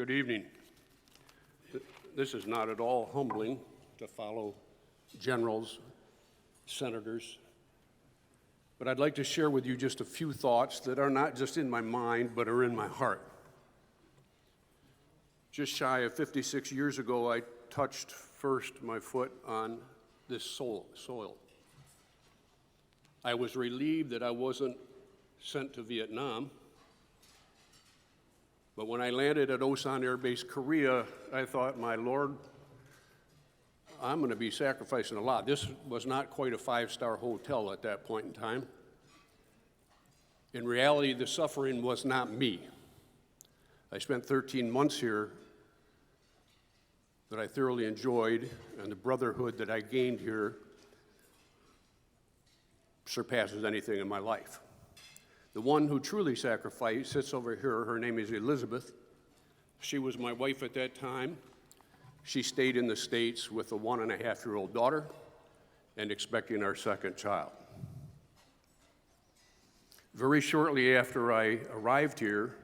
Good evening. This is not at all humbling to follow generals, senators, but I'd like to share with you just a few thoughts that are not just in my mind, but are in my heart. Just shy of 56 years ago, I touched first my foot on this soil. I was relieved that I wasn't sent to Vietnam, but when I landed at Osan Air Base, Korea, I thought, my Lord, I'm going to be sacrificing a lot. This was not quite a five-star hotel at that point in time. In reality, the suffering was not me. I spent 13 months here that I thoroughly enjoyed, and the brotherhood that I gained here surpasses anything in my life. The one who truly sacrificed sits over here. Her name is Elizabeth. She was my wife at that time. She stayed in the States with a 1.5-year-old daughter and expecting our second child. Very shortly after I arrived here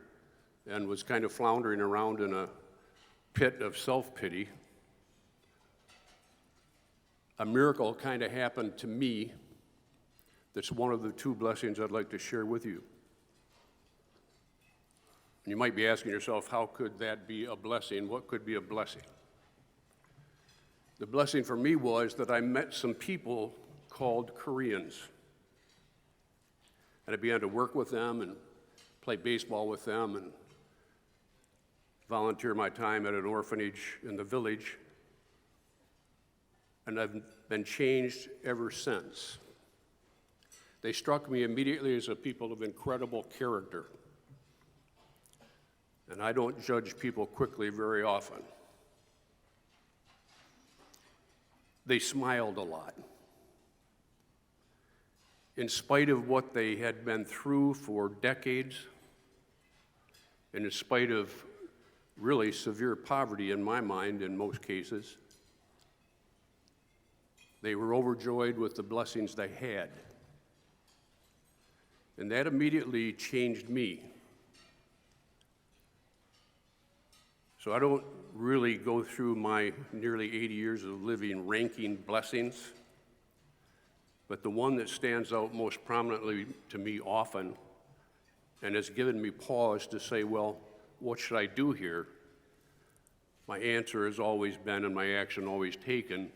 and was kind of floundering around in a pit of self-pity, a miracle kind of happened to me. That's one of the two blessings I'd like to share with you. And you might be asking yourself, how could that be a blessing? What could be a blessing? The blessing for me was that I met some people called Koreans. And I began to work with them and play baseball with them and volunteer my time at an orphanage in the village. And I've been changed ever since. They struck me immediately as a people of incredible character. And I don't judge people quickly very often. They smiled a lot. In spite of what they had been through for decades, and in spite of really severe poverty in my mind in most cases, they were overjoyed with the blessings they had. And that immediately changed me. So I don't really go through my nearly 80 years of living ranking blessings, but the one that stands out most prominently to me often and has given me pause to say, well, what should I do here? My answer has always been, and my action always taken,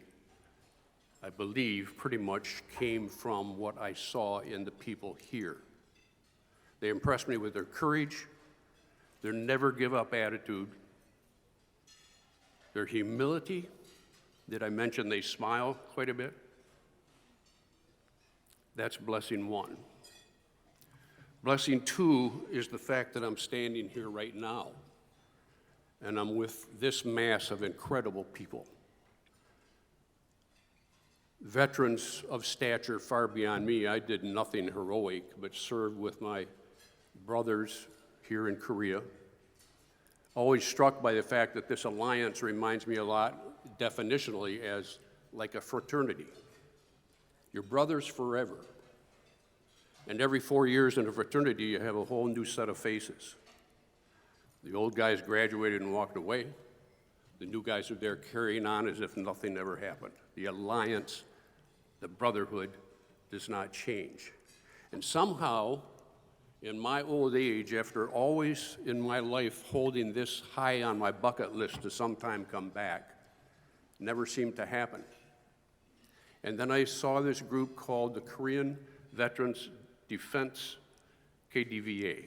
I believe pretty much came from what I saw in the people here. They impressed me with their courage, their never give up attitude, their humility. Did I mention they smile quite a bit? That's blessing one. Blessing two is the fact that I'm standing here right now, and I'm with this mass of incredible people. Veterans of stature far beyond me. I did nothing heroic, but served with my brothers here in Korea. Always struck by the fact that this alliance reminds me a lot, definitionally, as like a fraternity. You're brothers forever. And every 4 years in a fraternity, you have a whole new set of faces. The old guys graduated and walked away. The new guys are there carrying on as if nothing ever happened. The alliance, the brotherhood, does not change. And somehow, in my old age, after always in my life holding this high on my bucket list to sometime come back, never seemed to happen. And then I saw this group called the Korean Veterans Defense, KDVA.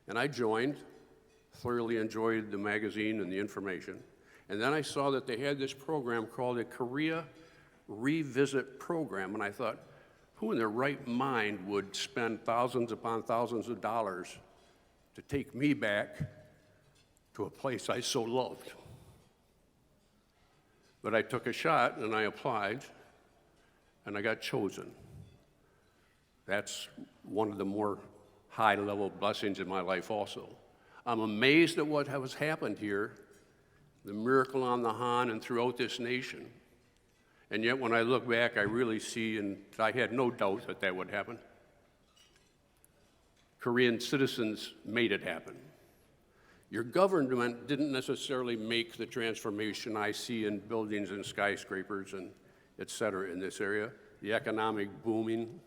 And I joined, thoroughly enjoyed the magazine and the information. And then I saw that they had this program called a Korea Revisit Program, and I thought, who in their right mind would spend thousands upon thousands of dollars to take me back to a place I so loved? But I took a shot and I applied and I got chosen. That's one of the more high-level blessings in my life also. I'm amazed at what has happened here, the miracle on the Han and throughout this nation. And yet when I look back, I really see, and I had no doubt that that would happen. Korean citizens made it happen. Your government didn't necessarily make the transformation I see in buildings and skyscrapers and et cetera in this area, the economic booming.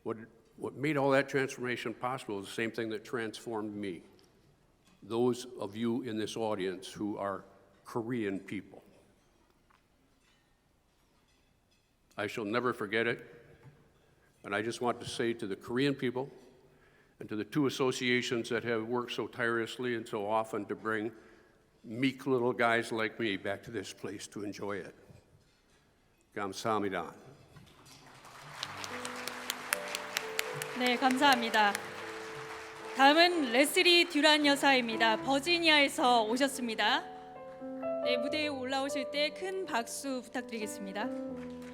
What made all that transformation possible is the same thing that transformed me. Those of you in this audience who are Korean people. I shall never forget it, and I just want to say to the Korean people and to the two associations that have worked so tirelessly and so often to bring meek little guys like me back to this place to enjoy it. 감사합니다. 네, 감사합니다. 다음은 레슬리 듀란 여사입니다. 버지니아에서 오셨습니다. 네, 무대에 올라오실 때 큰 박수 부탁드리겠습니다.